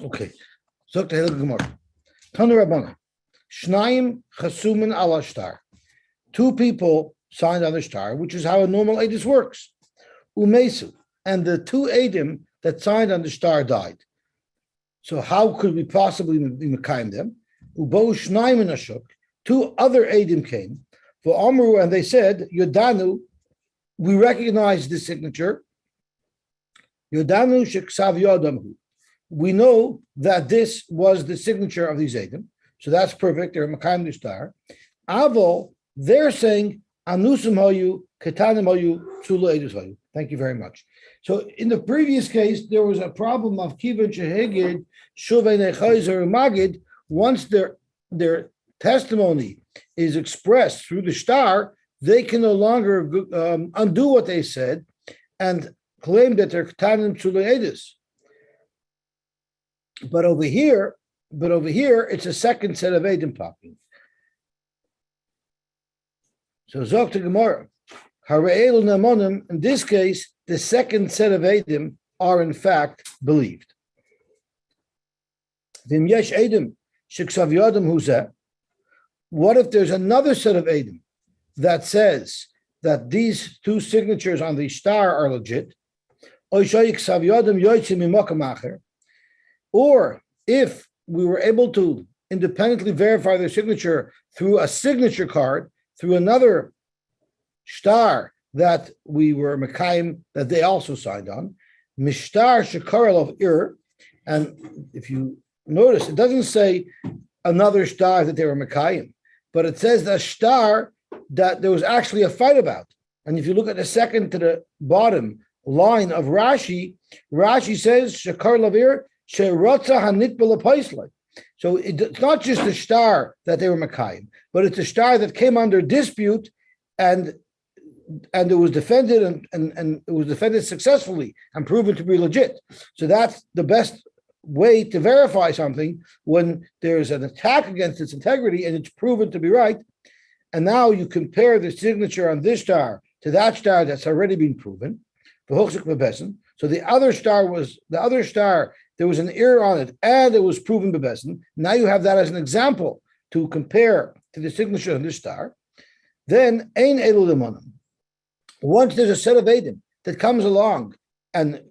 Okay. Zok the Hilchah Gemara. Tanu Rabbana. Shnayim chasumin ala shtar. Two people signed on the shtar, which is how a normal edus works. Umesu. And the two edim that signed on the shtar died. So how could we possibly be mekayim them? Ubo shnayim in ashuk. Two other edim came. For Amru, and they said, Yodanu, we recognize this signature. Yodanu sheksav yodamhu. We know that this was the signature of these edim. So that's perfect. They're mekayim the shtar. Avol, they're saying, Anusum hoyu, ketanim hoyu, tsula edus hoyu. Thank you very much. So in the previous case, there was a problem of kivan shehegid, shuvei nechayzer magid. Once their testimony is expressed through the shtar, they can no longer undo what they said and claim that they're ketanim tsula edus. But over here, it's a second set of edim popping. So Zok to Gemara, Hara'el Namonim, in this case, the second set of edim are in fact believed. Vim yesh edim sheksav yodam huzeh. What if there's another set of edim that says that these two signatures on the shtar are legit? Or if we were able to independently verify their signature through a signature card, through another shtar that we were mekayim, that they also signed on, mishtar shekarel of ir, and if you notice, it doesn't say another shtar that they were mekayim, but it says the shtar that there was actually a fight about. And if you look at the second to the bottom line of Rashi, Rashi says shekarel of ir sherotza hanit b'lepaisle. So it's not just the shtar that they were mekayim, but it's a shtar that came under dispute, and it was defended and it was defended successfully and proven to be legit. So that's the best way to verify something, when there's an attack against its integrity and it's proven to be right. And now you compare the signature on this shtar to that shtar that's already been proven. So the other shtar, there was an error on it, and it was proven bebesin. Now you have that as an example to compare to the signature on this shtar. Then ein elu demonim. Once there's a set of edim that comes along, and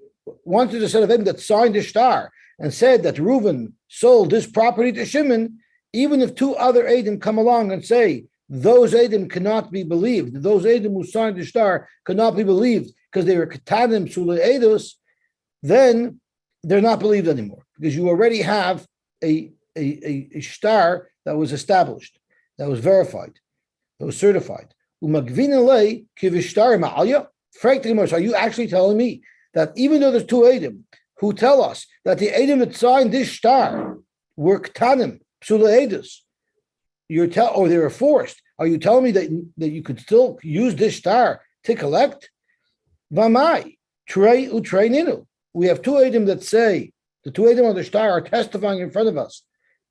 once there's a set of edim that signed the shtar and said that Reuven sold this property to Shimon, even if two other edim come along and say those edim cannot be believed, those edim who signed the shtar cannot be believed because they were ketanim tsula edus, then they're not believed anymore, because you already have a shtar that was established, that was verified, that was certified. Are you actually telling me that even though there's two edim who tell us that the edim that signed this shtar were ketanim psula edus, or they were forced? Are you telling me that you could still use this shtar to collect? Vamai trei utrei ninu. We have two edim that say, the two edim on the shtar are testifying in front of us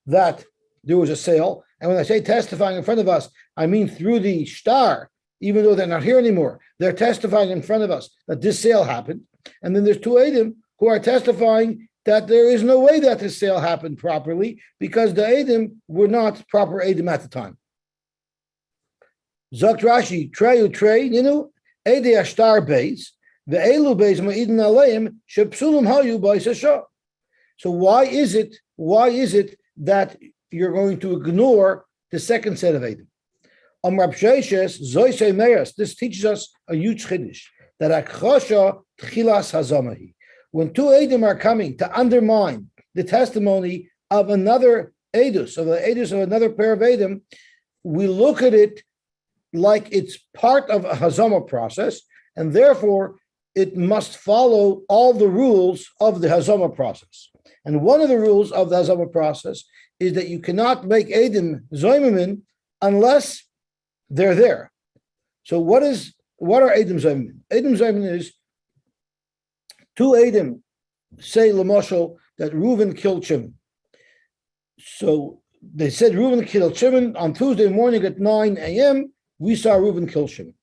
that there was a sale. And when I say testifying in front of us, I mean through the shtar, even though they're not here anymore. They're testifying in front of us that this sale happened. And then there's two edim who are testifying that there is no way that this sale happened properly, because the edim were not proper edim at the time. Zok Rashi, trei utrei ninu, edei ashtar beis. So why is it that you're going to ignore the second set of edim? This teaches us a huge chiddush, that when two edim are coming to undermine the testimony of another edus, of another pair of edim, we look at it like it's part of a hazama process, and therefore it must follow all the rules of the hazama process. And one of the rules of the hazama process is that you cannot make edim zoymimin unless they're there. So what are edim zoymimin? Edim zoymimin is two edim say l'moshel that Reuven killed Shimon. So they said Reuven killed Shimon on Tuesday morning at 9 a.m. We saw Reuven kill Shimon.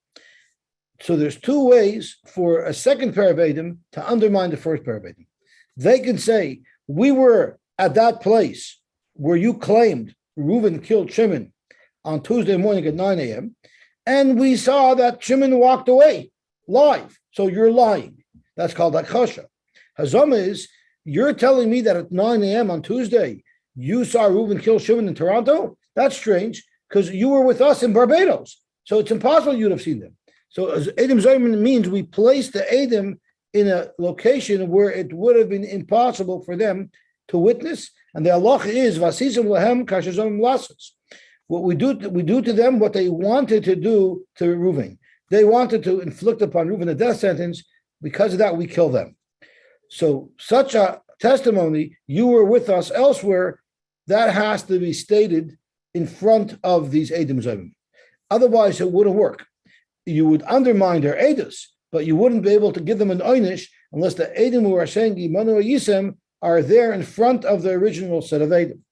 So there's two ways for a second pair of edim to undermine the first pair of edim. They can say, we were at that place where you claimed Reuven killed Shimon on Tuesday morning at 9 a.m., and we saw that Shimon walked away live. So you're lying. That's called Akasha. Hazama is, you're telling me that at 9 a.m. on Tuesday, you saw Reuven kill Shimon in Toronto? That's strange, because you were with us in Barbados. So it's impossible you'd have seen them. So as Edom Zayman means we placed the Edom in a location where it would have been impossible for them to witness. And the halacha is, Vasisum lahem kashazom lasas. What we do to them what they wanted to do to Reuven. They wanted to inflict upon Reuven a death sentence. Because of that, we kill them. So such a testimony, you were with us elsewhere, that has to be stated in front of these Edom Zayim. Otherwise, it wouldn't work. You would undermine their Edus, but you wouldn't be able to give them an Einish unless the Edom who are saying Imanu Yisem are there in front of the original set of Edom.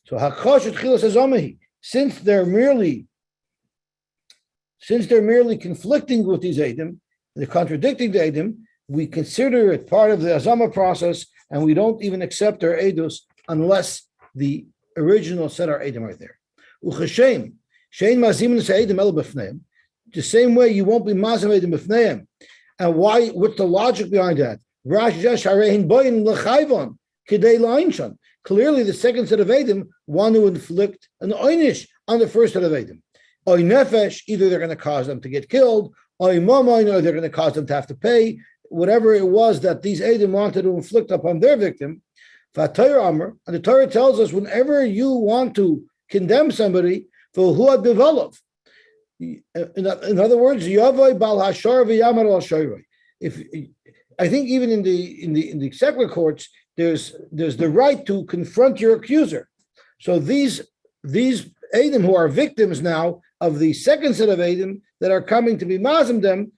So Hakoshet Chilas Azomehi, since they're merely conflicting with these Edom, they're contradicting the Edom, we consider it part of the Azama process, and we don't even accept their Edus unless the original set our Edom are there. Uchashem, Shein Mazim Edom El B'fneim. The same way you won't be Mazim Edom B'fneim. And why? What's the logic behind that? Clearly, the second set of Edom want to inflict an Einish on the first set of Edom. Oy Nefesh, either they're going to cause them to get killed, Oy Momoin, or they're going to cause them to have to pay, whatever it was that these Edom wanted to inflict upon their victim. And the Torah tells us whenever you want to condemn somebody, for who had developed. In other words, Yavoi Bal Hashar v'Yamar al Shayroi. If I think even in the secular courts, there's the right to confront your accuser. So these Edom who are victims now of the second set of Edom that are coming to be mazim them,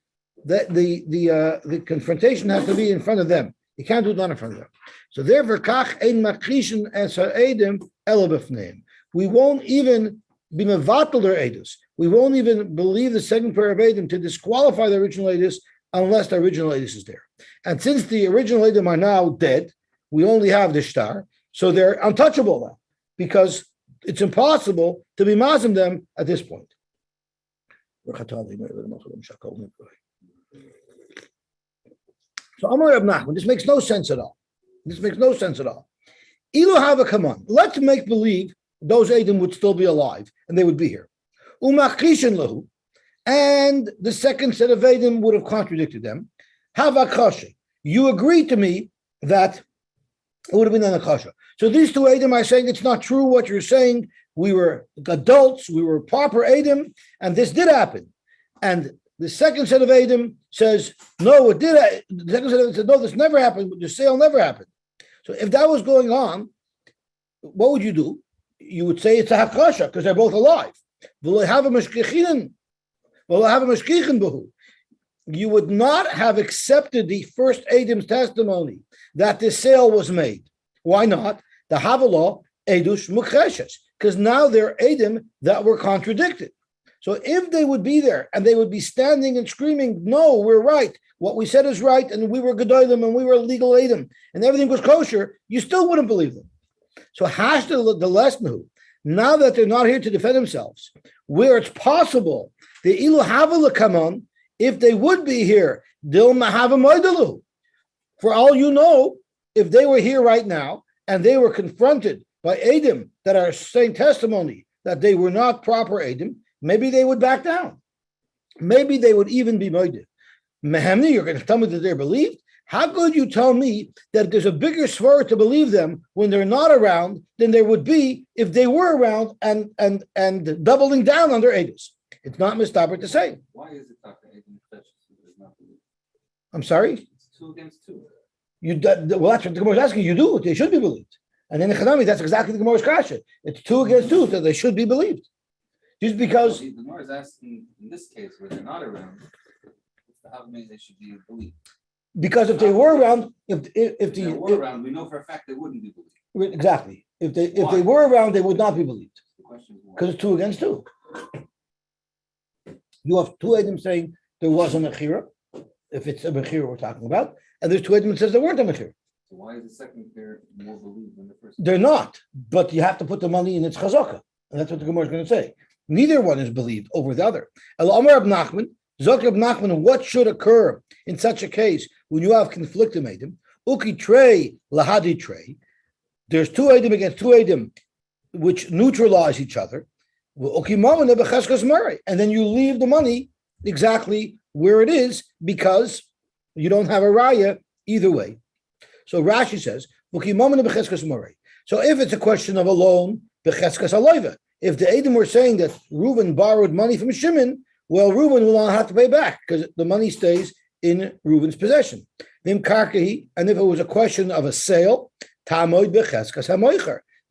that the confrontation has to be in front of them. You can't do it not in front of them. So therefore, kach ein makrishin es ha'edim ela b'fneim. We won't even be mevatel their edus. We won't even believe the second pair of Edom to disqualify the original Edus unless the original Edus is there. And since the original Edom are now dead, we only have the shtar, so they're untouchable now because it's impossible to be mazim them at this point. So Amar Reb Nachman, this makes no sense at all. Ilu have a command. Let's make believe those Edom would still be alive and they would be here. Umachrishin lahu, and the second set of Edom would have contradicted them. Have akasha. You agree to me that it would have been an akasha. So these two Edom are saying it's not true what you're saying. We were adults, we were proper Edom, and this did happen. And the second set of Edom says, no, it did. The second set of Edom said, no, this never happened. The sale never happened. So if that was going on, what would you do? You would say it's a hakasha because they're both alive. You would not have accepted the first Edom's testimony that the sale was made. Why not? The Havilah Edush Mukreshes, because now they're Edom that were contradicted. So if they would be there and they would be standing and screaming, no, we're right, what we said is right, and we were Gedolim and we were legal Edom, and everything was kosher, you still wouldn't believe them. So Hashta the Lesnu, now that they're not here to defend themselves, where it's possible, the Ilu Havilah come on, if they would be here, Dil Mahavamoidalu. For all you know, if they were here right now and they were confronted by Edom that are saying testimony that they were not proper Edom, maybe they would back down. Maybe they would even be moided. Mehemni, you're going to tell me that they're believed? How could you tell me that there's a bigger svara to believe them when they're not around than there would be if they were around and doubling down on their edus? It's not mistaber to say. Why is it that the Edom is not believed? I'm sorry? It's 2 against 2. Well, that's what the Gemara is asking. You do. They should be believed. And in the Chanami, that's exactly the Gemara's kasha. It's 2 against 2, so they should be believed. Just because... The Gemara is asking, in this case, where they're not around, how many they should be believed? Because if they were around, if they were around, we know for a fact they wouldn't be believed. Exactly. If they were around, they would not be believed. Because it's 2 against 2. You have 2 Edom saying there was a mechira, if it's a mechira we're talking about, and there's 2 Edom that says there weren't a mechira. So why is the second pair more believed than the first? They're not, but you have to put the money in its chazaka. And that's what the Gemara is going to say. Neither one is believed over the other. El Amar Rab Nachman, Zok Rab Nachman, what should occur in such a case when you have conflicting edim? Uki trey lahadi trey. There's two edim against two edim, which neutralize each other. And then you leave the money exactly where it is because you don't have a raya either way. So Rashi says, so if it's a question of a loan, if the edim were saying that Reuben borrowed money from Shimon, well, Reuben will not have to pay back because the money stays in Reuben's possession. And if it was a question of a sale,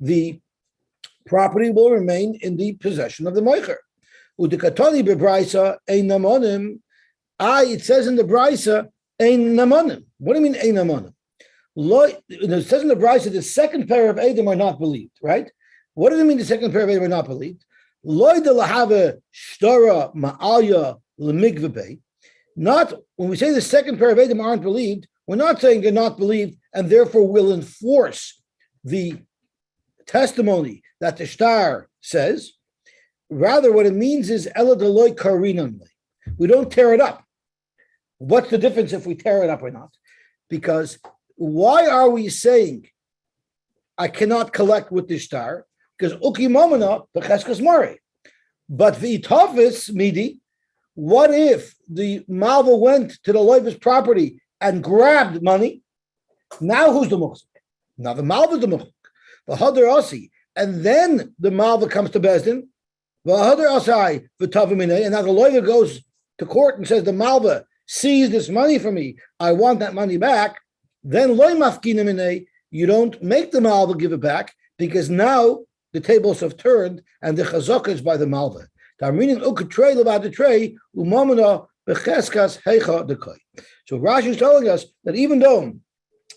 the property will remain in the possession of the moicher. It says in the brisa, ein namanim. What do you mean ein namanim? It says in the brisa the second pair of edim are not believed, right? What does it mean the second pair of edim are not believed? Not when we say the second pair of edim aren't believed, we're not saying they're not believed and therefore will enforce the testimony that the shtar says. Rather, what it means is eladeloi karinanli. We don't tear it up. What's the difference if we tear it up or not? Because why are we saying I cannot collect with the shtar? Because uki momena b'cheskas mari. But v'itafis midi, what if the malva went to the loiva's property and grabbed money? Now who's the muhsik? Now the malva is the muhsik. The hadar asi, and then the malva comes to Bezdin. The hadar asai v'tavimine, and now the loiva goes to court and says the malva seized this money from me. I want that money back. Then loy mafkinamine, you don't make the malva give it back because now the tables have turned and the chazaka is by the malva. So Rashi is telling us that even though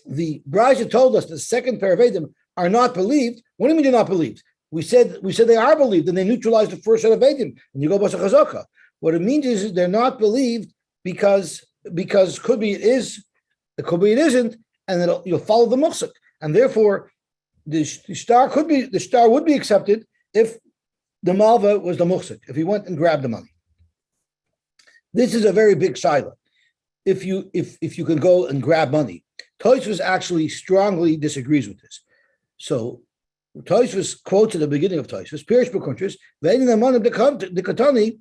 the Brisa told us the second pair of Edim are not believed, what do you mean they're not believed? We said they are believed and they neutralize the first set of Edim and you go basa chazaka. What it means is they're not believed because could be it is, it could be it isn't, and you'll follow the muhsik, and therefore the star would be accepted if the malva was the muhsik, if he went and grabbed the money. This is a very big shaila. If you can go and grab money, Tosfos actually strongly disagrees with this. So Tosfos quotes at the beginning of Tosfos, Pirish B'Kuntres, Ve'ein Namanim Dekatani,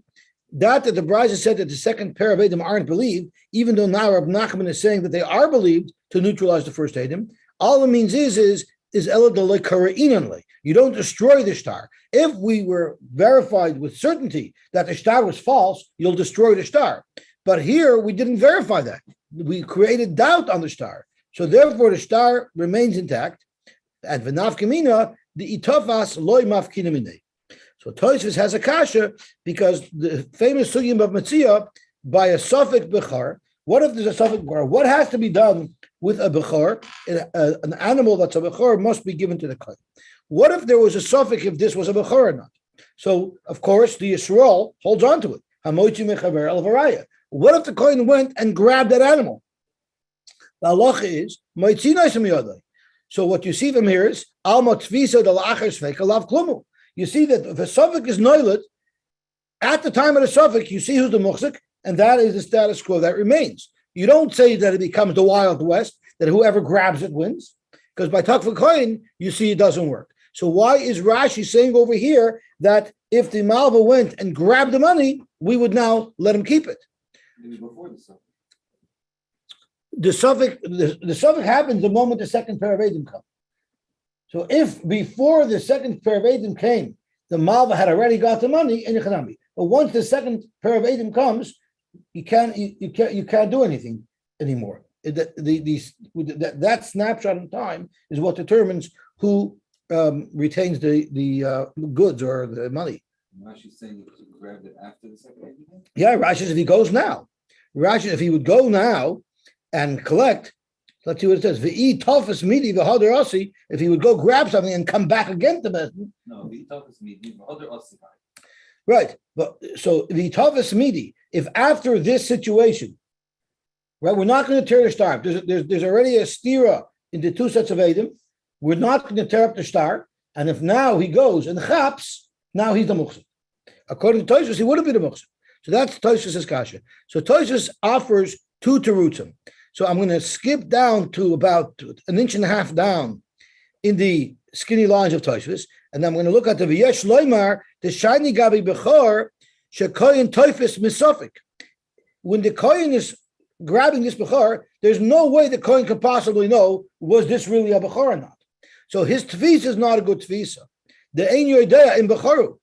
that the Brisa said that the second pair of Edim aren't believed, even though now Rab Nachman is saying that they are believed to neutralize the first Edim. All it means is Ela Delay Kara'inanle. You don't destroy the star. If we were verified with certainty that the star was false, you'll destroy the star. But here we didn't verify that. We created doubt on the star. So therefore the star remains intact. And V'naf Kamina, the Itafas Loy Mafkinamine. So Tosfos has a kasha because the famous sugim of Metzia by a Suffolk Bechar. What if there's a Suffolk Bechar? What has to be done with a Bechar? An animal that's a Bechar must be given to the Kohen. What if there was a Suffolk if this was a Bechar or not? So, of course, the Yisrael holds on to it. Hamoitzi mechaver el varaya. What if the Kohen went and grabbed that animal? The halacha is moitzina semiyadai. So what you see from here is al matvisa del acher sveika lav klumu. You see that if a suffix is noilet, at the time of the suffix, you see who's the muhsik, and that is the status quo that remains. You don't say that it becomes the Wild West, that whoever grabs it wins, because by Takva Kohen, you see it doesn't work. So why is Rashi saying over here that if the Malva went and grabbed the money, we would now let him keep it? Maybe before the suffix. The suffix happens the moment the second pair of Edim comes. So if before the second pair of Edim came, the Malva had already got the money in Yechanami. But once the second pair of Edim comes, you can't do anything anymore. That snapshot in time is what determines who retains the goods or the money. Rashi's saying if you grabbed it after the second Edim? Yeah, Rashi says if he goes now. Rashi, if he would go now and collect, let's see what it says. V'i tafas midi v'hader asi. If he would go grab something and come back again to Bezdin. No, v'i tafas midi v'hader asi. Right, but so the tafas midi. If after this situation, right, we're not going to tear the star. There's already a stira into two sets of Eidim. We're not going to tear up the star. And if now he goes and chaps, now he's the muhsin. According to Tosfos, he wouldn't be the muhsin. So that's Tosfos' kasha. So Tosfos offers two terutzim. So I'm going to skip down to about an inch and a half down in the skinny lines of Tosfos, and I'm going to look at the V'yesh Loimar, the shiny gabi bechor, shekoyin Tosfos misofik. When the koyin is grabbing this bechor, there's no way the koyin could possibly know, was this really a bechor or not. So his tefisa is not a good tefisa. The ein yodeya in bechoru.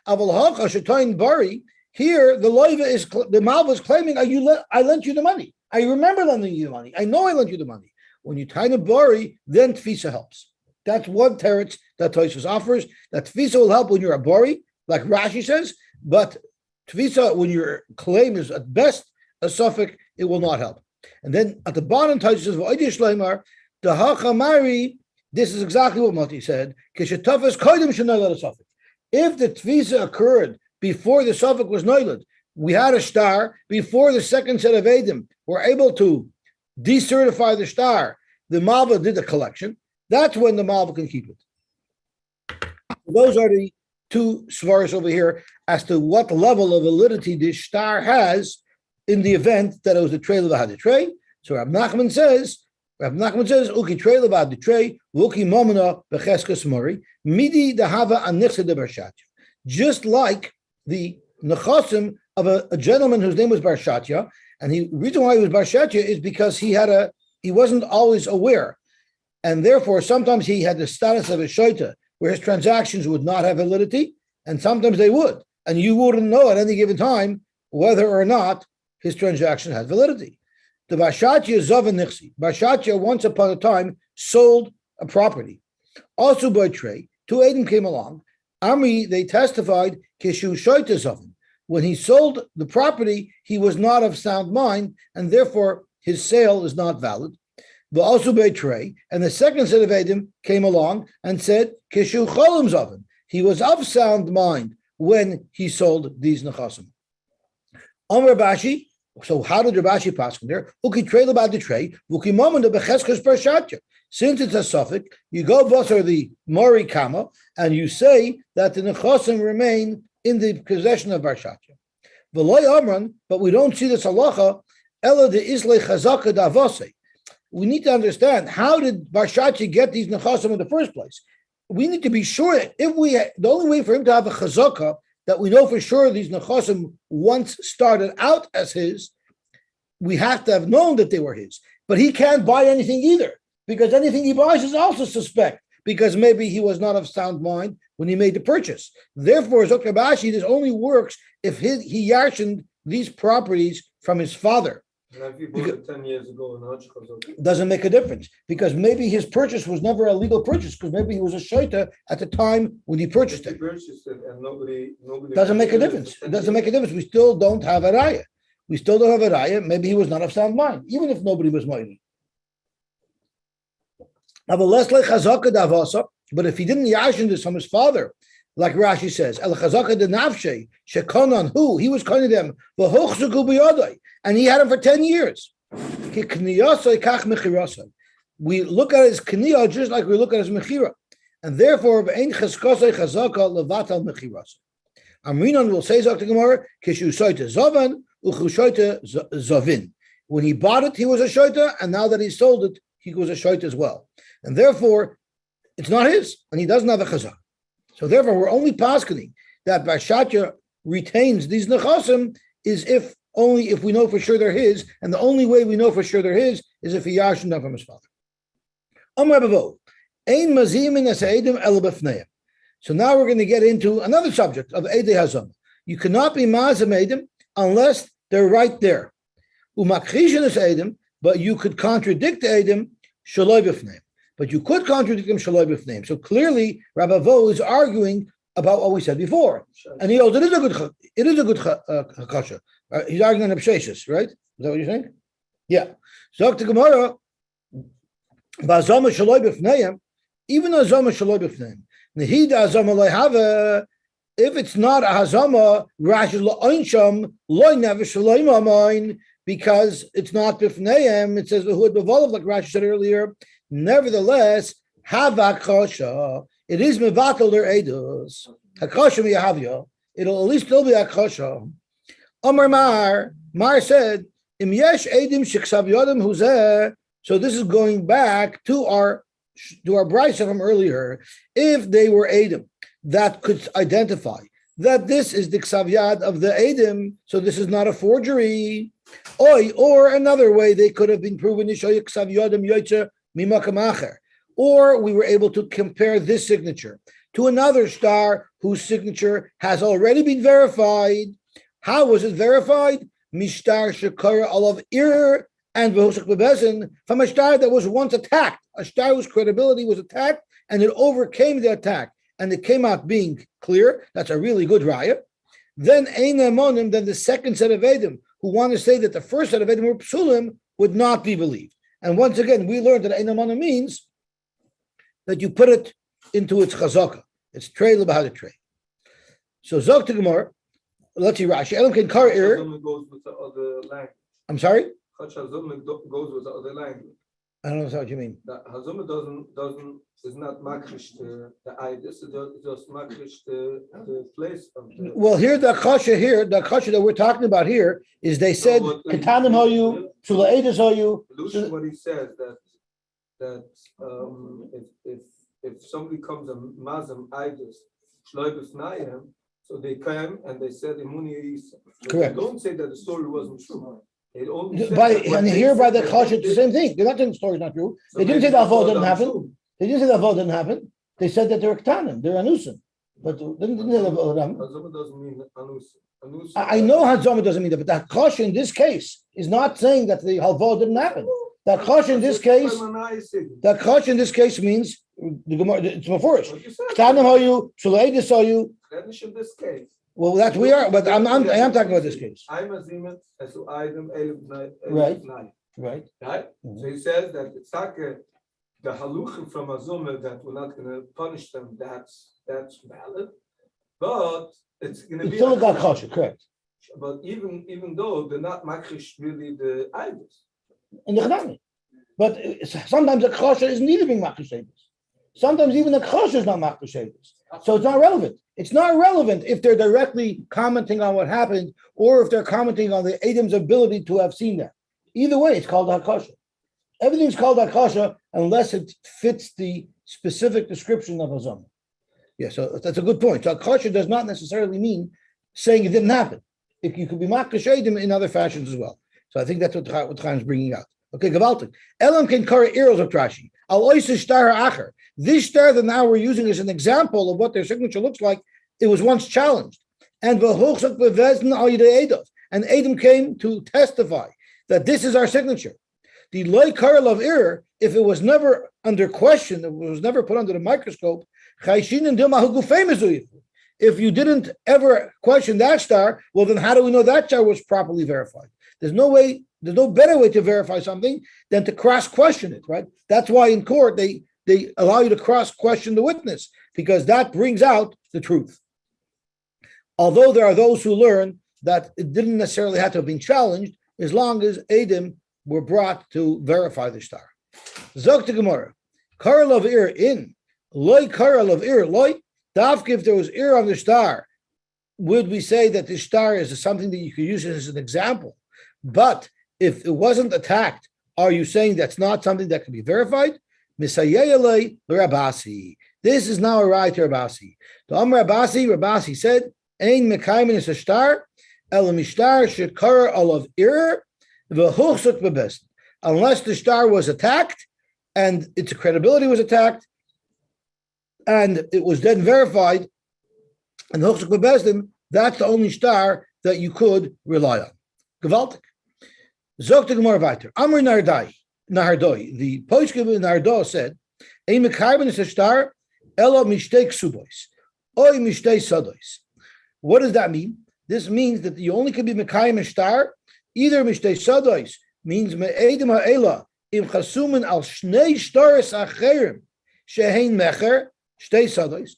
Aval hacha shetoyin bari. Here, the loiva is the malva is claiming, I lent you the money. I remember lending you the money. I know I lent you the money. When you tie the bari, then tefisa helps. That's one teretz that Tosfos offers. That tefisa will help when you're a bari, like Rashi says, but tefisa, when your claim is at best a suffix, it will not help. And then at the bottom, Tosfos says, "V'oidish leimar the hachamari." This is exactly what Mati said. Kishetafas kodim shenolad a suffix. If the tefisa occurred before the suffix was noilad, we had a star before the second set of edim were able to decertify the star. The malva did the collection. That's when the malva can keep it. Those are the two svaras over here as to what level of validity this star has in the event that it was the tray levad the tray. So Rab Nachman says, Uki tray levad the tray, Uki momena becheskas mori, midi dahava anichse de barshatya. Just like the nechasim of a gentleman whose name was Barshatya, and the reason why he was Barshatya is because he wasn't always aware. And therefore, sometimes he had the status of a shoita, where his transactions would not have validity, and sometimes they would. And you wouldn't know at any given time whether or not his transaction had validity. The Barshatya Zavan Nixi. Barshatya, once upon a time, sold a property. Also by trade, two Adim came along. Amri, they testified, Kishu Shoita Zavan. When he sold the property, he was not of sound mind, and therefore his sale is not valid. But also by tray, and the second set of Edim came along and said, Kishu Cholim Zavan. He was of sound mind when he sold these nechasim. Amr Bashi, so how did Rabashi pass there? Uki tray about the tray, Uki moment of Becheskas Barshatya. Since it's a suffix, you go basar the Mori Kama, and you say that the nechasim remain in the possession of Barshatya. V'loy Amran, but we don't see this halacha, Ela de Islay Chazaka Davose. We need to understand, how did Barshatya get these nechasim in the first place? We need to be sure that the only way for him to have a chazaka, that we know for sure these nechasim once started out as his, we have to have known that they were his. But he can't buy anything either, because anything he buys is also suspect, because maybe he was not of sound mind when he made the purchase. Therefore, Zokabashi, this only works if he yarshened these properties from his father. And if he bought it 10 years ago in Hajj Chazak, doesn't make a difference, because maybe his purchase was never a legal purchase, because maybe he was a shaita at the time when he purchased it. And nobody Doesn't make a difference. It doesn't make a difference. We still don't have a raya. We still don't have a raya. Maybe he was not of sound mind, even if nobody was mighty. But if he didn't yashin this from his father, like Rashi says, El Chazaka de Nafshe, Shekonan, who? He was kind of them, and he had him for 10 years. We look at his Kniya just like we look at his Mechira. And therefore, Amrinon will say, Zakta Gemara, Kishu Soita Zavan, Uchu Shoita Zavin. When he bought it, he was a Shoita, and now that he sold it, he was a Shoita as well. And therefore, it's not his, and he doesn't have a Chazak. So therefore, we're only paskening that Barshatya retains these nechasim is only if we know for sure they're his, and the only way we know for sure they're his is if he yashin them from his father. So now we're going to get into another subject of Eidei Hazam. You cannot be mazim Eidim unless they're right there. Umakrishin is Eidim, but you could contradict Eidim shaloi b'fneim. But you could contradict them shaloi b'fneim. So clearly, Rabbi Vo is arguing about what we said before, and he holds it is a good hakasha. He's arguing on Absheshis, right? Is that what you're saying? Yeah. So the Gemara, ba'azama shaloi b'fneim, even azama shaloi b'fneim. Nehida azama lo'hava. If it's not a hazama, Rashi lo'onsham loy never shaloi ma'amin, because it's not b'fneim. It says the hood b'volav, like Rashi said earlier, Nevertheless, havakosha, it is mevatel their edus. Hakosha miyahavya, it'll at least still be hakosha. Omar Mar said, Im yesh edim sheksav yodem huzeh. So this is going back to our brisa from earlier. If they were edim that could identify that this is the ksav yad of the edim, so this is not a forgery. Or another way they could have been proven or we were able to compare this signature to another star whose signature has already been verified. How was it verified? Mishtar shekara alav ir and v'hosek bebezin, from a star that was once attacked, a star whose credibility was attacked, and it overcame the attack, and it came out being clear. That's a really good raya. Then then the second set of edim who want to say that the first set of edim were psulim would not be believed. And once again, we learned that einamana means that you put it into its chazaka. It's trey l'bahad trey. So zok to Gemara. Let's see Rashi. Elam can kar ir. Goes with the other language. I'm sorry. Hazuma goes with the other language. I don't know what you mean. That Hazuma is not makrish the idea. It's just makrish the place of the. Well, here the kasha that we're talking about here is they said ketanim hoyu shulaedus hoyu. What he says that if somebody comes a mazam idus shloibus nayim, so they came and they said imuni yisa. Correct. They don't say that the story wasn't true. And here by the kasha, it's the same thing. They're not saying the story's not true. They didn't say the avod didn't happen. They didn't say the avod didn't happen. They said that they're ketanim, they're anusim. But didn't say the avod didn't happen. Hazama doesn't mean anusim. I know Hazama doesn't mean that, but the kasha in this case is not saying that the avod didn't happen. The kasha in this case, means the Gemara. It's mafurish. Ketanim hoyu shulaedus hoyu. In this case. Well, that we are, but I am talking about this case. I'm assuming as to item Right. Right. So he says that it's like the haluchim from Azuma that we're not going to punish them. That's valid, but it's going to be still got kasha, correct? But even though they're not makrish really the idols. In the Chadami. But sometimes the kasha isn't either being makrish. Sometimes even the kasha is not makrish. So it's not relevant. It's not relevant if they're directly commenting on what happened or if they're commenting on the Adam's ability to have seen that. Either way, it's called hakasha. Everything's called hakasha unless it fits the specific description of Hazam. Yeah, so that's a good point. So hakasha does not necessarily mean saying it didn't happen. You could be makash Adam in other fashions as well. So I think that's what Chaim is bringing out. Okay, Gavaltik. Elam can kara eros of Rashi. Al oisa star acher. This star that now we're using as an example of what their signature looks like, it was once challenged. And and Adam came to testify that this is our signature. The loy karel of ir, if it was never under question, it was never put under the microscope, if you didn't ever question that star, well then how do we know that star was properly verified? There's no better way to verify something than to cross-question it, right? That's why in court they allow you to cross-question the witness, because that brings out the truth. Although there are those who learn that it didn't necessarily have to have been challenged, as long as Edim were brought to verify the star. Zog to Gemara, Karel of Ir in, loy Karel of Ir, loy, Dafk, if there was Ir on the star, would we say that the star is something that you could use as an example? But if it wasn't attacked, are you saying that's not something that can be verified? Misayele Rabasi. This is now a right to Rabasi. To Rabasi said, Ein Mekaimin is a star, El Mishtar Shekar Olav Ir, V'Huchsuk Bebest. Unless the star was attacked and its credibility was attacked and it was then verified, and Huchsuk Bebestim, that's the only star that you could rely on. Gewaltig. Zog to Gemara weiter. Amr Nardoi, the Poishke Nardo said, Ein Mekaimin is a star, Elo Mishtei Ksubois, Oy Mishtei Sodois. What does that mean? This means that you only can be Mekayim a star, either Mishtei Sodois means Me'edim Ha'ela Im Chasumin Al Shnei Shtaris Acherim Shehein Mecher Shtei Sodois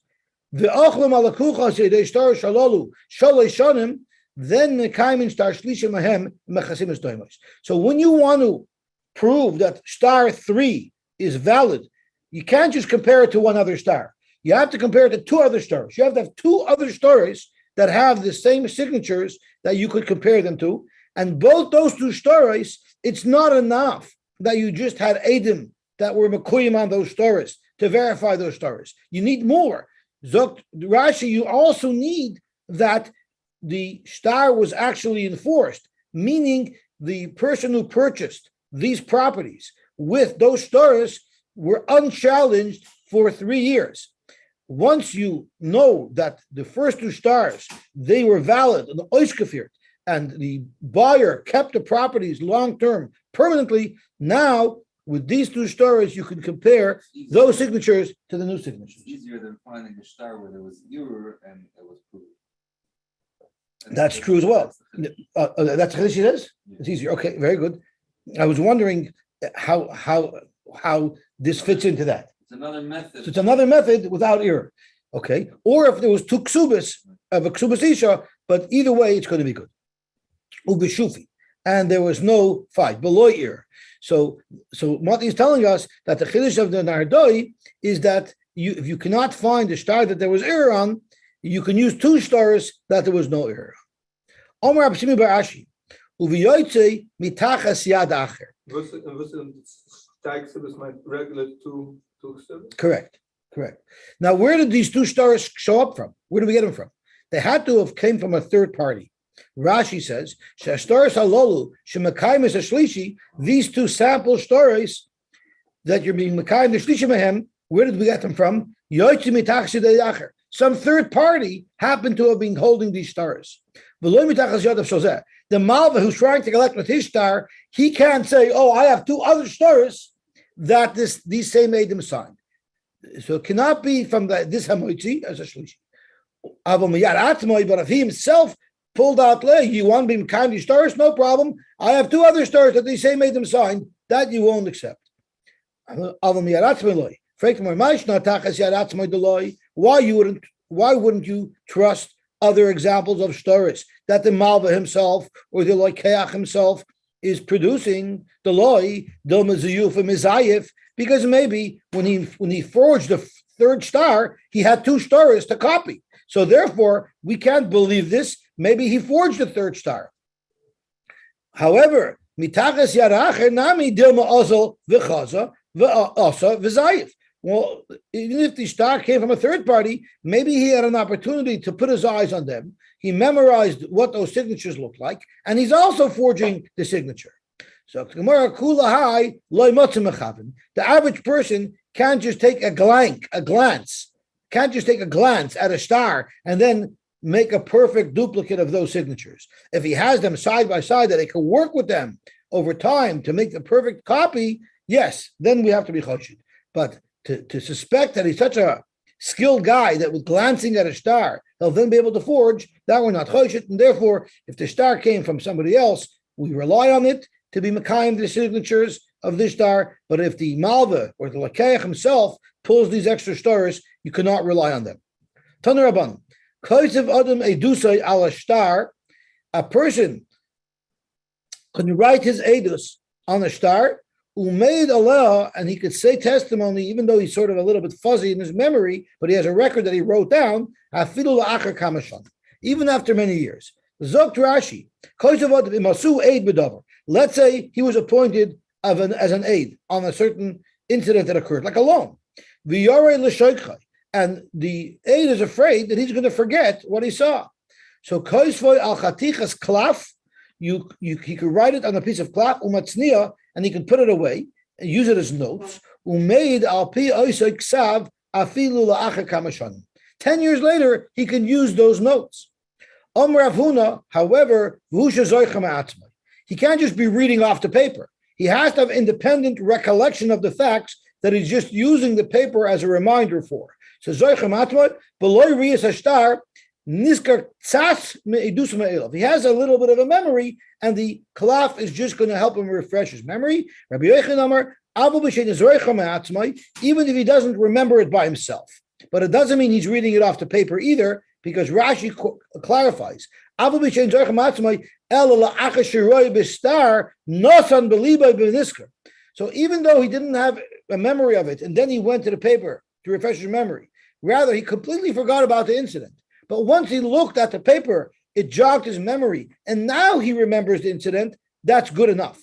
Ve'achlam Alakucha Sheidei Shtar Shalolu Shalei Shonim, then Mekayim Shtar Shlishim Mahem Mechasim Estoimos. So when you want to prove that star 3 is valid, you can't just compare it to one other star. You have to compare it to two other stars. You have to have two other stars that have the same signatures that you could compare them to. And both those two stars, it's not enough that you just had Edim that were Makuyim on those stars to verify those stars. You need more. Zok Rashi, you also need that the star was actually enforced, meaning the person who purchased these properties with those stars were unchallenged for 3 years. Once you know that the first two stars, they were valid, and the buyer kept the properties long-term, permanently, now with these two stars, you can compare those signatures to the new signatures. It's easier than finding a star where there was error and it was proved. That's true as well. That's what she says? It's easier. Okay, very good. I was wondering how this fits into that. It's another method. So it's another method without error. Okay. Or if there was two ksubas of a ksubas isha, but either way, it's going to be good. Ubishufi. And there was no fight, below error. So Mati is telling us that the chiddush of the Nardoi is that if you cannot find the star that there was error on, you can use two stars that there was no error on. Omar Abshimi Barashi. Uviyoytze mitachas yad acher. Correct. Now, where did these two stars show up from? Where did we get them from? They had to have came from a third party. Rashi says, these two sample stories that you're being Mekayim the Shlishi Mehem, where did we get them from? Some third party happened to have been holding these stars. The Malva who's trying to collect with his star, he can't say, oh, I have two other stars that these same Adam signed. So it cannot be from this Hamoitzi as a Shlishi. But if he himself pulled out, you want to be kind of stars? No problem. I have two other stars that they say made them sign. That you won't accept. Why wouldn't you trust other examples of stars that the Malva himself or the Loikeach himself is producing the loy Dilmazayuf and Mizayif? Because maybe when he forged the third star, he had two stars to copy. So therefore, we can't believe this. Maybe he forged the third star. However, mitachas yaracher nami dilma ozol v'chaza v'asa v'zayif. Well, even if the star came from a third party, maybe he had an opportunity to put his eyes on them. He memorized what those signatures look like, and he's also forging the signature. So the average person can't just take a glance at a star and then make a perfect duplicate of those signatures. If he has them side by side that he can work with them over time to make the perfect copy, yes, then we have to be choshid. But to suspect that he's such a skilled guy that with glancing at a star, he'll then be able to forge, that we're not choshid. And therefore, if the star came from somebody else, we rely on it to be Mekayim the signatures of this star. But if the Malva or the Lakeach himself pulls these extra stars, you cannot rely on them. Taner Rabban. A person can write his edus on a star, and he could say testimony, even though he's sort of a little bit fuzzy in his memory, but he has a record that he wrote down, even after many years. Zokt Rashi, let's say he was appointed as an aide on a certain incident that occurred, like a loan. And the aide is afraid that he's going to forget what he saw. So koisvoy al chatichas klaf, he could write it on a piece of klaf umatznia, and he can put it away and use it as notes. Umeid al pi oisoi ksav afilu la'acher kamashanim. 10 years later, he can use those notes. Rav Huna, however, he can't just be reading off the paper. He has to have independent recollection of the facts that he's just using the paper as a reminder for. So if he has a little bit of a memory, and the kalaf is just going to help him refresh his memory. Rabbi Yochanan Amar, even if he doesn't remember it by himself. But it doesn't mean he's reading it off the paper either, because Rashi clarifies. So even though he didn't have a memory of it, and then he went to the paper to refresh his memory, rather he completely forgot about the incident. But once he looked at the paper, it jogged his memory, and now he remembers the incident. That's good enough.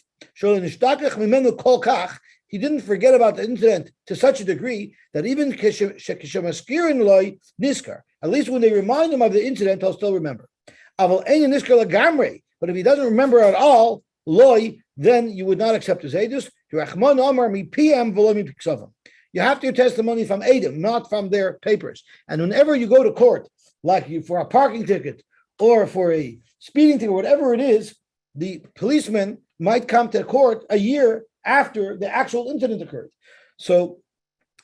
He didn't forget about the incident to such a degree that even at least when they remind him of the incident, he'll still remember. But if he doesn't remember at all, then you would not accept his edus. You have your testimony from Edom, not from their papers. And whenever you go to court, like for a parking ticket or for a speeding ticket, whatever it is, the policeman might come to court a year after the actual incident occurred. So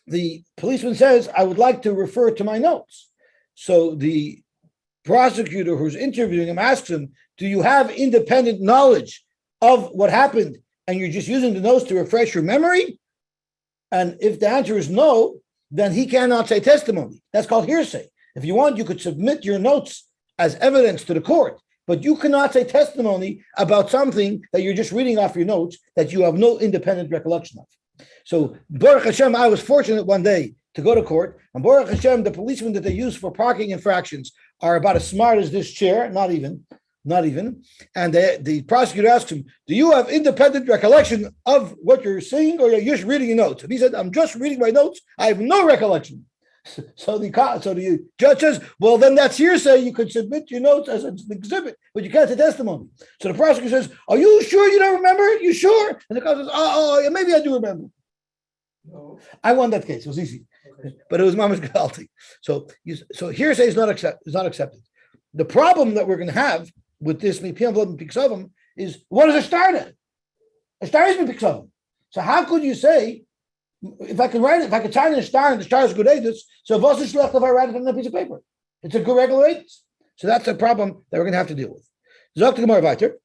the policeman says, I would like to refer to my notes. So the prosecutor who's interviewing him asks him, do you have independent knowledge of what happened and you're just using the notes to refresh your memory? And if the answer is no, then he cannot say testimony. That's called hearsay. If you want, you could submit your notes as evidence to the court, but you cannot say testimony about something that you're just reading off your notes that you have no independent recollection of. So Baruch Hashem, I was fortunate one day to go to court, and Baruch Hashem, the policemen that they use for parking infractions are about as smart as this chair, not even. And the prosecutor asked him, do you have independent recollection of what you're seeing, or you're just reading your notes? And he said, I'm just reading my notes. I have no recollection. So the judge says, well, then that's hearsay. You could submit your notes as an exhibit, but you can't say testimony. So the prosecutor says, are you sure you don't remember? You sure? And the guy says, yeah, maybe I do remember. No. I won that case. It was easy. Okay. But it was mama's galti. So hearsay is not accepted. The problem that we're going to have with this is, what is a star? A star is mipiksavim. So how could you say, if I could write it, if I could sign in a star and the star is good edus, so what's the shlecht if I write it on a piece of paper? It's a good regular edus. So that's a problem that we're going to have to deal with. Zok to Gemara weiter.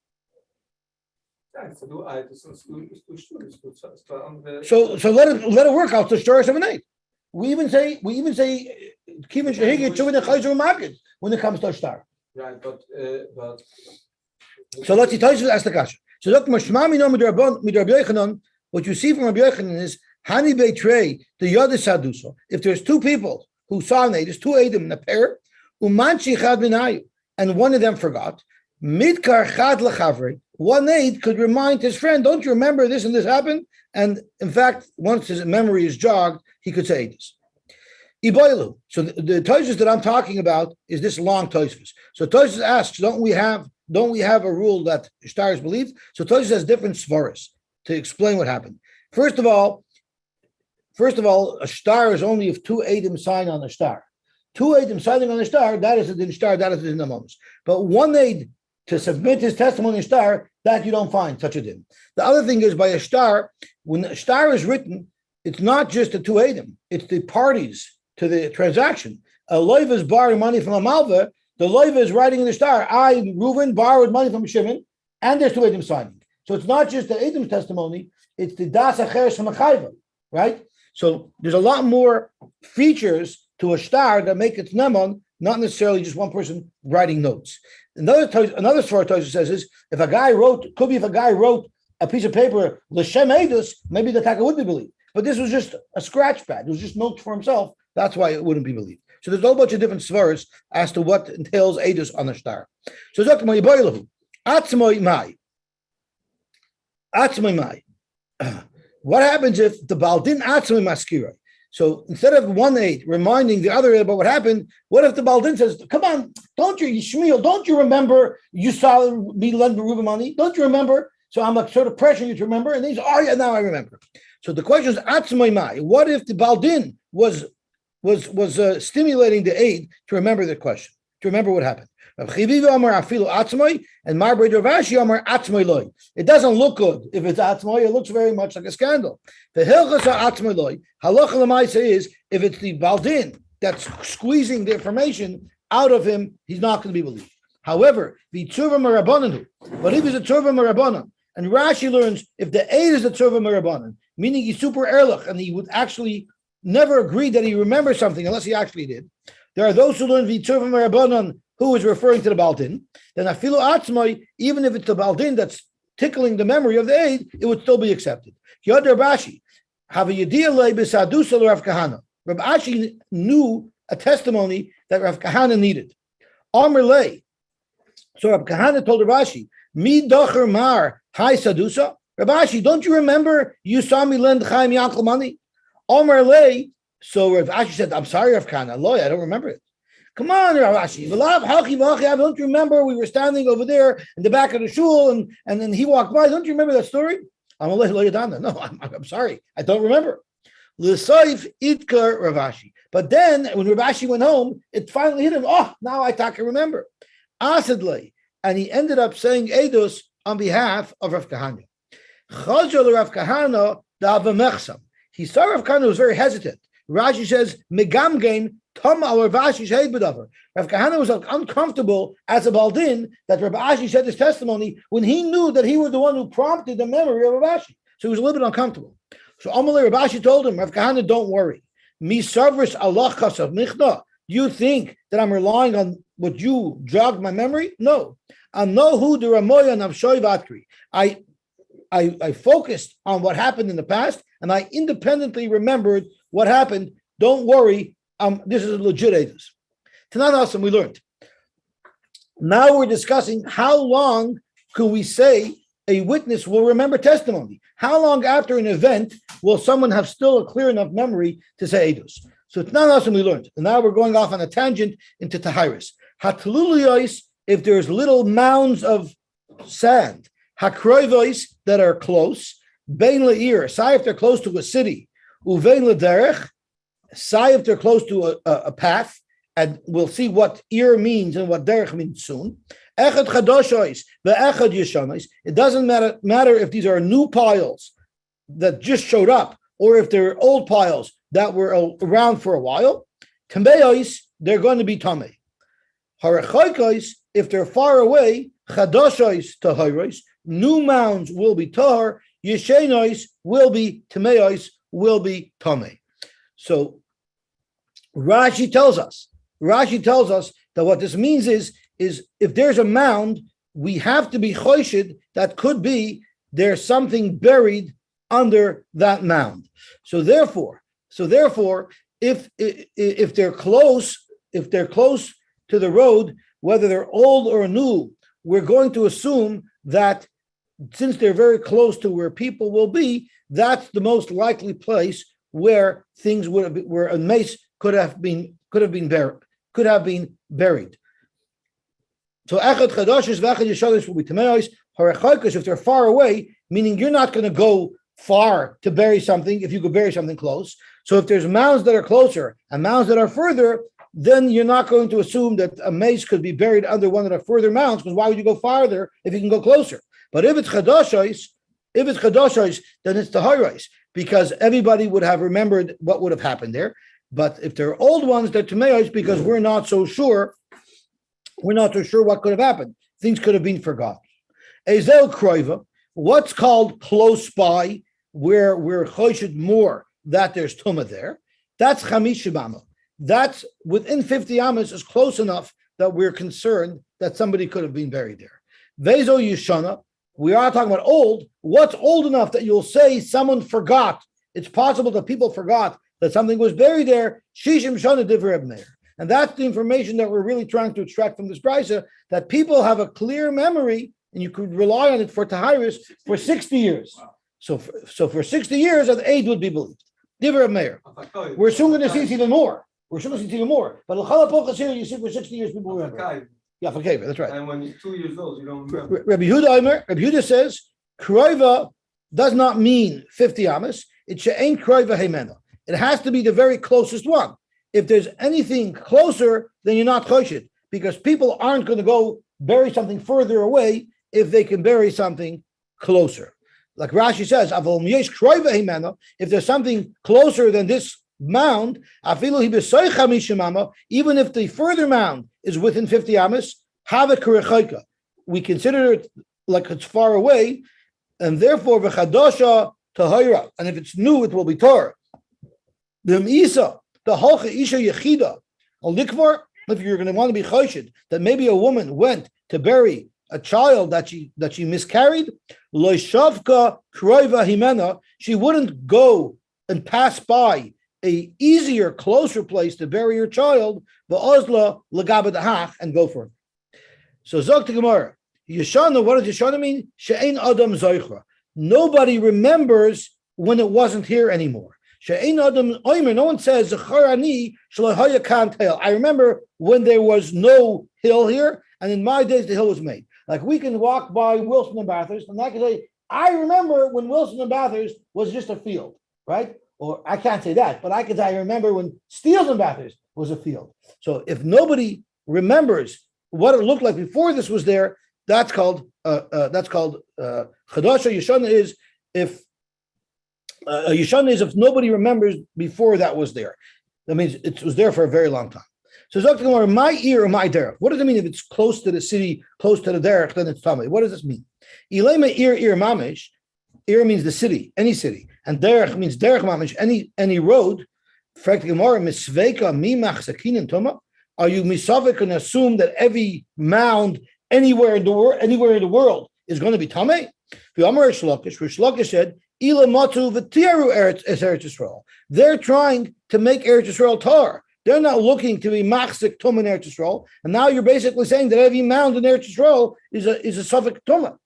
So let it work out to star 7-8. We even say kivin shehigit chuvin echayzer market when it comes to a star. Right, but so let's see. Tosfos ask the kasha. So Dr. Mashmami no midrabi Yochanan. What you see from Rabbi Yochanan is Hani Beitrei the Yodis Saduso. If there's two people who saw an there's two Edom in a pair, Umanchi Chad Binayu, and one of them forgot. Midkar Chad Lechavre. One aid could remind his friend, don't you remember this and this happened? And in fact, once his memory is jogged, he could say this. Iboilu. So the Tosfos that I'm talking about is this long Tosfos. So Tosfos asks, don't we have a rule that star is believed? So Tosfos has different svaras to explain what happened. First of all, a star is only if two Edom sign on a star. Two Edom signing on a star, that is a din star, that is a din amamos. But one aid to submit his testimony in star, that you don't find such a din. The other thing is by a star, when a star is written, it's not just the two Edom, it's the parties to the transaction. A loiva is borrowing money from a malva. The loiva is writing in the star, I, Reuven, borrowed money from Shimon, and there's two Edom signing. So it's not just the Edom's testimony, it's the das acheres from a chayva, right? So there's a lot more features to a star that make it nemon, not necessarily just one person writing notes. Another story Tosfos says is, if a guy wrote a piece of paper, l'shem edus, maybe the taka would be believed. But this was just a scratch pad. It was just notes for himself. That's why it wouldn't be believed. So there's a whole bunch of different svaras as to what entails edus on a star. So Zakma Yiboilahu, Atzmoi Mai. Atzmoi Mai. What happens if the Baldin Atzmoi Maskira? So instead of one aid reminding the other aid about what happened, what if the Baldin says, come on, don't you, Shmuel, don't you remember you saw me lend Reuben money? Don't you remember? So I'm like sort of pressuring you to remember. And he says, oh yeah, now I remember. So the question is, Atzmoi Mai. What if the Baldin was stimulating the aid to remember the question, to remember what happened? And it doesn't look good if it's atzmoi. It looks very much like a scandal. The halacha l'maisa is if it's the baldin that's squeezing the information out of him, he's not going to be believed. However, the tzurva merabanan, but if it's a tzurva merabanan, and Rashi learns if the aid is a tzurva merabanan, meaning he's super erlich and he would actually never agree that he remembers something unless he actually did. There are those who learn the tzurva merabanan who is referring to the Baldin, then afilu atzmai, even if it's the Baldin that's tickling the memory of the aid, it would still be accepted. Yod Rabashi, have a Yediyah le b'sadusa Rav Kahana. Rav Ashi knew a testimony that Rav Kahana needed. Amr le. So Rav Kahana told Rav Ashi, Mi docher mar hai sadusa. Rav Ashi, don't you remember you saw me lend Chaim Yankel money? Amr le. So Rav Ashi said, I'm sorry, Rav Kahana. Loy, I don't remember it. Come on, Rav Ashi. Don't you remember we were standing over there in the back of the shul and then he walked by? Don't you remember that story? No, I'm sorry. I don't remember. L'soif itkar Rav Ashi. But then when Rav Ashi went home, it finally hit him. Oh, now I can remember. Asadle. And he ended up saying Eidos on behalf of Rav Kahana. Chazal Rav Kahana da'ava mechsam. He saw Rav Kahana was very hesitant. Rashi says, Megamgein Tom our Rav Ashi Sheid B'davar. Rav Kahana was uncomfortable as a Baldin that Rav Ashi said his testimony when he knew that he was the one who prompted the memory of Rav Ashi. So he was a little bit uncomfortable. So Amalei Rav Ashi told him, Rav Kahana, don't worry. Mi savris Allah chasav michna. You think that I'm relying on what you jogged my memory? No. Anohu de Ramoya Navshoy Vatri. I focused on what happened in the past and I independently remembered what happened. Don't worry. This is a legit Eidos. Tanan Asam, we learned. Now we're discussing how long could we say a witness will remember testimony? How long after an event will someone have still a clear enough memory to say Eidos? So Tanan Asam, we learned. And now we're going off on a tangent into Tahiris. Hatluliyos, if there's little mounds of sand. Hakroivois that are close. Bein le'ir, say if they're close to a city. Uvein le'derech, say if they're close to a path, and we'll see what ir means and what derech means soon. Echad chadoshois ve'echad yeshonos. It doesn't matter if these are new piles that just showed up, or if they're old piles that were around for a while. Tambeos, they're going to be tamei. Harachoikos, if they're far away, chadoshois tahiros, new mounds will be tahar. Yeshenois will be tameos, will be tamei. So Rashi tells us that what this means is if there's a mound, we have to be choshid that could be there's something buried under that mound. So therefore, if they're close to the road, whether they're old or new, we're going to assume that since they're very close to where people will be, that's the most likely place where things would have been, where a mace could have been buried. So echad chadoshes v'echad yeshonos will be tameos. Harachoikos, if they're far away, meaning you're not going to go far to bury something if you could bury something close. So if there's mounds that are closer and mounds that are further, then you're not going to assume that a mace could be buried under one of the further mounds, because why would you go farther if you can go closer? But if it's chadoshes, then it's tahiros, because everybody would have remembered what would have happened there. But if they're old ones, they're tameos, because we're not so sure what could have happened. Things could have been forgotten. Ezel kroiva, what's called close by, where we're choshid more that there's tumah there, that's chamish shibama. That's within 50 amas is close enough that we're concerned that somebody could have been buried there. Vezo yishana, we are talking about old. What's old enough that you'll say someone forgot? It's possible that people forgot that something was buried there. Shishim shana divrei Meir. And that's the information that we're really trying to extract from this brisa, that people have a clear memory and you could rely on it for tahiris for 60 years. So for 60 years, an aid would be believed. Divrei Meir. We're soon going to see even more. But here, you see for 60 years, people remember. Yeah, for Keva, that's right. And when you're 2 years old, you don't remember. Rabbi Yehuda says, Kroiva does not mean 50 amas. It ain't Kroiva Heimena. It has to be the very closest one. If there's anything closer, then you're not choshid, because people aren't going to go bury something further away if they can bury something closer. Like Rashi says, if there's something closer than this mound, even if the further mound is within 50 amas, we consider it like it's far away, and therefore v'chadosha tahira, and if it's new, it will be Torah. The halcha isha yechida al likvar. If you're going to want to be choshid that maybe a woman went to bury a child that she miscarried, lo shavka kroiva himena, she wouldn't go and pass by a easier, closer place to bury her child, va'ozla legabed hach, and go for it. So zok to Gemara, Yeshana, what does Yeshana mean? She'ein adam zoichra. Nobody remembers when it wasn't here anymore. She'ein adam oimer. No one says zecharani shlohaya kan tail. I remember when there was no hill here, and in my days the hill was made. Like we can walk by Wilson and Bathurst, and I can say, I remember when Wilson and Bathurst was just a field, right? Or I can't say that, but I can say I remember when Steeles and Bathurst was a field. So if nobody remembers what it looked like before this was there, that's called chadasha. Yeshana is if if nobody remembers before that was there. That means it was there for a very long time. So Dr. Gemara, my ear or my derech. What does it mean if it's close to the city, close to the derech, then it's tamei? What does this mean? Ilema ear mamish. Ear means the city, any city, and derech means derech mamish, any road. Fragt Gemara, misveika mi machzakin and tuma. Are you misavik and assume that every mound anywhere in the world is going to be tamei? Rish Lakish said, "Ila matu v'tiaru Eretz Yisrael." They're trying to make Eretz Yisrael tar. They're not looking to be machzik tumah in Eretz Yisrael. And now you're basically saying that every mound in Eretz Yisrael is a suffix tumah.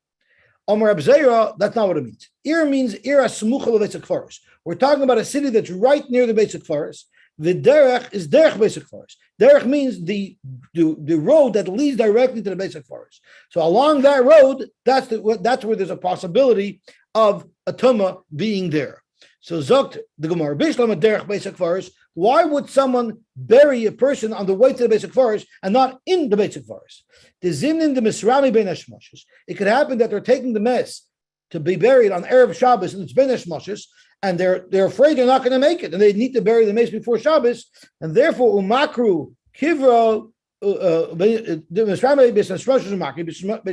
Amar Abzeira, that's not what it means. Ir means ira smucha lebeisik forest. We're talking about a city that's right near the basic forest. The derech is derech basic forest. Derech means the road that leads directly to the basic forest. So along that road, that's where there's a possibility of a tumah being there. So zokt the Gemara bishlam a derech basic forest. Why would someone bury a person on the way to the basic forest and not in the basic forest? The zinin the misrami ben hashmoshes. It could happen that they're taking the mess to be buried on Erev Shabbos and it's ben hashmoshes, and they're afraid they're not going to make it, and they need to bury the mace before Shabbos, and therefore umakru kivro the misrami ben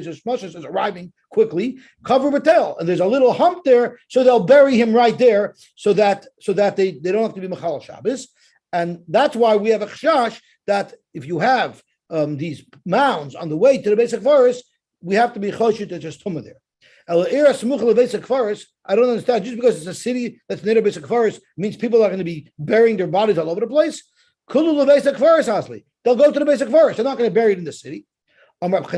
hashmoshes is arriving quickly, cover batel, and there's a little hump there, so they'll bury him right there, so that they don't have to be machal Shabbos, and that's why we have a chashash that if you have these mounds on the way to the basic forest, we have to be choshet to just tumah there. I don't understand. Just because it's a city that's near the basic forest means people are going to be burying their bodies all over the place. They'll go to the basic forest. They're not going to bury it in the city. If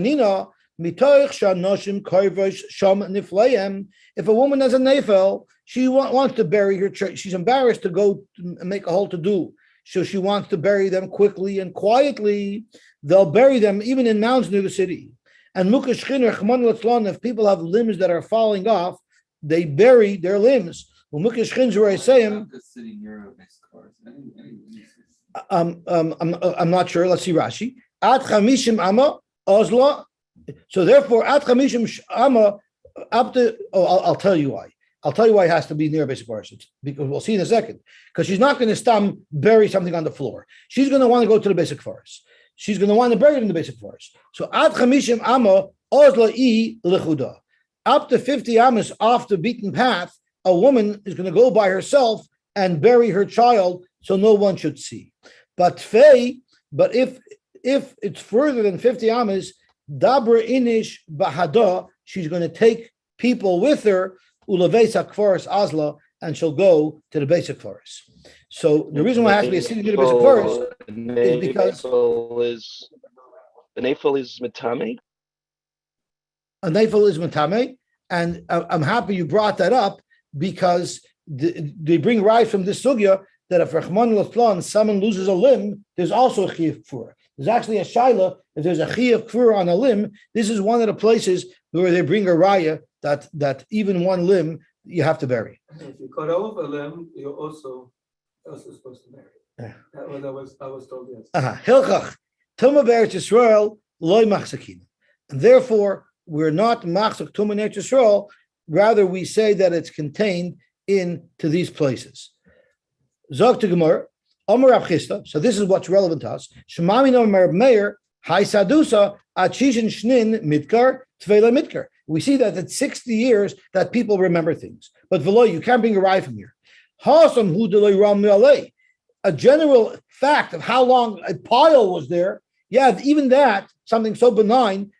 a woman has a nefel, she wants to bury her church. She's embarrassed to go and make a whole to-do. So she wants to bury them quickly and quietly. They'll bury them even in mounds near the city. And if people have limbs that are falling off, they bury their limbs. I'm not sure. Let's see Rashi. At chamishim ama ozla. So therefore, at chamishim ama up to. I'll tell you why. I'll tell you why it has to be near basic forest, because we'll see in a second. Because she's not going to bury something on the floor. She's going to want to go to the basic forest. She's going to want to bury it in the basic forest. So ad chamishim amma ozla I lechuda. Up to 50 amas off the beaten path, a woman is going to go by herself and bury her child, so no one should see. But if it's further than 50 amas, dabra inish bahada, she's going to take people with her ulavesak forest azla, and she'll go to the basic forest. So the reason why it has to be a city near the basic forest is because the nafel is mitame. A nafel is mitame, and I'm happy you brought that up because they bring rise from this sugya that if Rahman Latlan, someone loses a limb, there's also a chiyuv kfur. There's actually a shaila. If there's a chiyuv kfur on a limb, this is one of the places where they bring a raya that even one limb you have to bury. If you cut off a limb, you're also supposed to bury it. Yeah. That was I was told yes. Hilchach Tumah Be'eretz Yisrael loy machzakin. And therefore, we're not machzak Tumah in Eretz Yisrael. Rather, we say that it's contained into these places. Zog to Gemara, Omer Rav Chisda. So this is what's relevant to us. Shemami no Rav Meir, Hai Sadusa, Achishin Shnin Midkar, Tvela Midkar. We see that it's 60 years that people remember things. But Velo, you can't bring a rye from here. Hasam hu delay ram me'alei. A general fact of how long a pile was there, yeah, even that, something so benign,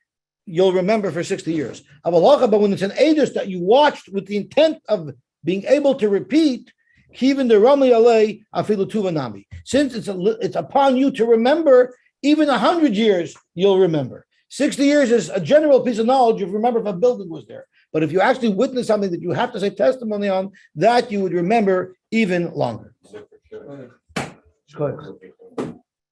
you'll remember for 60 years. But when it's an edus that you watched with the intent of being able to repeat, even the Rami Alei Afilu Tuvanami. Since it's upon you to remember, even 100 years you'll remember. 60 years is a general piece of knowledge. You remember if a building was there. But if you actually witness something that you have to say testimony on, that you would remember even longer. So for sure. Go ahead.